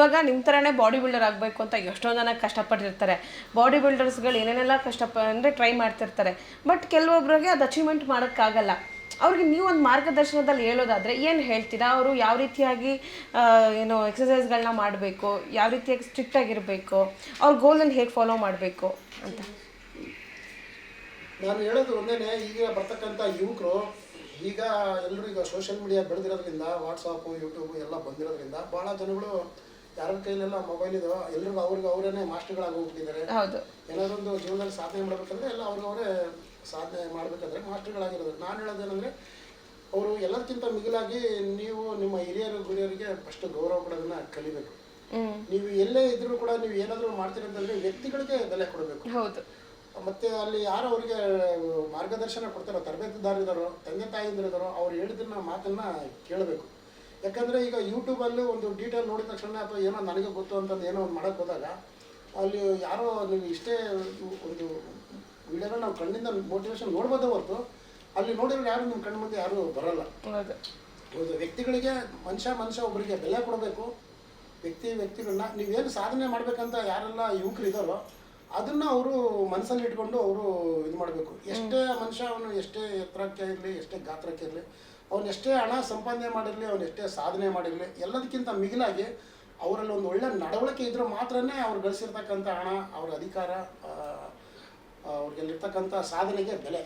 ಇವಾಗ ನಿಮ್ಮ ಥರನೇ ಬಾಡಿ ಬಿಲ್ಡರ್ ಆಗಬೇಕು ಅಂತ ಎಷ್ಟೊಂದು ಜನ ಕಷ್ಟಪಟ್ಟಿರ್ತಾರೆ. ಬಾಡಿ ಬಿಲ್ಡರ್ಸ್ಗಳು ಏನೇನೆಲ್ಲ ಅಂದರೆ ಟ್ರೈ ಮಾಡ್ತಿರ್ತಾರೆ. ಬಟ್ ಕೆಲವೊಬ್ಬರಿಗೆ ಅದು ಅಚೀವ್ಮೆಂಟ್ ಮಾಡೋಕ್ಕಾಗಲ್ಲ. ಅವ್ರಿಗೆ ನೀವು ಒಂದು ಮಾರ್ಗದರ್ಶನದಲ್ಲಿ ಹೇಳೋದಾದರೆ ಏನು ಹೇಳ್ತೀರಾ? ಅವರು ಯಾವ ರೀತಿಯಾಗಿ ಏನು ಎಕ್ಸಸೈಸ್ಗಳನ್ನ ಮಾಡಬೇಕು, ಯಾವ ರೀತಿಯಾಗಿ ಸ್ಟ್ರಿಕ್ಟಾಗಿರಬೇಕು, ಅವ್ರ ಗೋಲನ್ನು ಹೇಗೆ ಫಾಲೋ ಮಾಡಬೇಕು ಅಂತ? ನಾನು ಹೇಳೋದು ಒಂದೇ, ಈಗ ಬರ್ತಕ್ಕಂಥ ಯುವಕರು ಈಗ ಎಲ್ಲರೂ ಈಗ ಸೋಷಿಯಲ್ ಮೀಡಿಯಾ ಬೆಳೆದಿರೋದ್ರಿಂದ, ವಾಟ್ಸಪ್ಪು ಯೂಟ್ಯೂಬು ಎಲ್ಲ ಬಂದಿರೋದ್ರಿಂದ ಭಾಳ ಜನಗಳು ಯಾರ ಕೈಲೆಲ್ಲ ಮೊಬೈಲ್ ಇದಾವೆ, ಎಲ್ರಿಗೂ ಅವರೇ ಮಾಸ್ಟರ್ಗಳಾಗಿ ಹೋಗ್ಬಿಟ್ಟಿದ್ದಾರೆ. ಏನಾದರೂ ಒಂದು ಜೀವನದಲ್ಲಿ ಸಾಧನೆ ಮಾಡಬೇಕಂದ್ರೆ ಎಲ್ಲ ಅವರೇ ಸಾಧನೆ ಮಾಡಬೇಕಾದ್ರೆ ಮಾಸ್ಟರ್ಗಳಾಗಿರೋದು. ನಾನು ಹೇಳೋದೇನೆಂದರೆ, ಅವರು ಎಲ್ಲದಕ್ಕಿಂತ ಮಿಗಿಲಾಗಿ ನೀವು ನಿಮ್ಮ ಗುರಿಯರಿಗೆ ಫಸ್ಟ್ ಗೌರವ ಕೊಡೋದನ್ನ ಕಲಿಬೇಕು. ನೀವು ಎಲ್ಲೇ ಇದ್ರೂ ಕೂಡ ನೀವು ಏನಾದರೂ ಮಾಡ್ತೀರಿ ಅಂತಂದರೆ ವ್ಯಕ್ತಿಗಳಿಗೆ ಬೆಲೆ ಕೊಡಬೇಕು. ಮತ್ತು ಅಲ್ಲಿ ಯಾರು ಅವರಿಗೆ ಮಾರ್ಗದರ್ಶನ ಕೊಡ್ತಾರೋ, ತರಬೇತುದಾರಿದಾರೋ, ತಂದೆ ತಾಯಿಂದಿರೋದಾರೋ, ಅವ್ರು ಹೇಳಿದ್ದನ್ನ ಮಾತನ್ನು ಕೇಳಬೇಕು. ಯಾಕಂದರೆ ಈಗ ಯೂಟ್ಯೂಬಲ್ಲಿ ಒಂದು ಡೀಟೇಲ್ ನೋಡಿದ ತಕ್ಷಣ ಅಥವಾ ಏನೋ ನನಗೆ ಗೊತ್ತು ಅಂತಂದು ಏನೋ ಒಂದು ಮಾಡೋಕ್ಕೆ ಹೋದಾಗ ಅಲ್ಲಿ ಯಾರೋ ನೀವು ಇಷ್ಟೇ ಒಂದು ವಿಡಿಯೋನ ನಾವು ಕಣ್ಣಿಂದ ಮೋಟಿವೇಶನ್ ನೋಡ್ಬೋದೇ ಹೊರತು ಅಲ್ಲಿ ನೋಡಿದ್ರೆ ಯಾರು ನಿಮ್ಮ ಕಣ್ಣು ಮುಂದೆ ಯಾರು ಬರೋಲ್ಲ. ಹೌದು, ವ್ಯಕ್ತಿಗಳಿಗೆ ಮನುಷ್ಯ ಒಬ್ಬರಿಗೆ ಬೆಲೆ ಕೊಡಬೇಕು. ವ್ಯಕ್ತಿಗಳನ್ನ ನೀವೇನು ಸಾಧನೆ ಮಾಡಬೇಕಂತ ಯಾರೆಲ್ಲ ಯುವಕರು ಇದ್ದಾರೋ ಅದನ್ನು ಅವರು ಮನಸ್ಸಲ್ಲಿ ಇಟ್ಕೊಂಡು ಅವರು ಇದು ಮಾಡಬೇಕು. ಎಷ್ಟೇ ಮನುಷ್ಯ ಅವನು ಎಷ್ಟೇ ಎತ್ತರಕ್ಕೆ ಇರಲಿ, ಎಷ್ಟೇ ಗಾತ್ರಕ್ಕೆ ಇರಲಿ, ಅವನು ಎಷ್ಟೇ ಹಣ ಸಂಪಾದನೆ ಮಾಡಿರಲಿ, ಅವನು ಎಷ್ಟೇ ಸಾಧನೆ ಮಾಡಿರಲಿ, ಎಲ್ಲದಕ್ಕಿಂತ ಮಿಗಿಲಾಗಿ ಅವರಲ್ಲಿ ಒಂದು ಒಳ್ಳೆ ನಡವಳಿಕೆ ಇದ್ರೂ ಮಾತ್ರನೇ ಅವ್ರು ಗಳಿಸಿರ್ತಕ್ಕಂಥ ಹಣ, ಅವ್ರ ಅಧಿಕಾರ, ಅವ್ರಿಗೆಲ್ಲಿರ್ತಕ್ಕಂಥ ಸಾಧನೆಗೆ ಬೆಲೆ.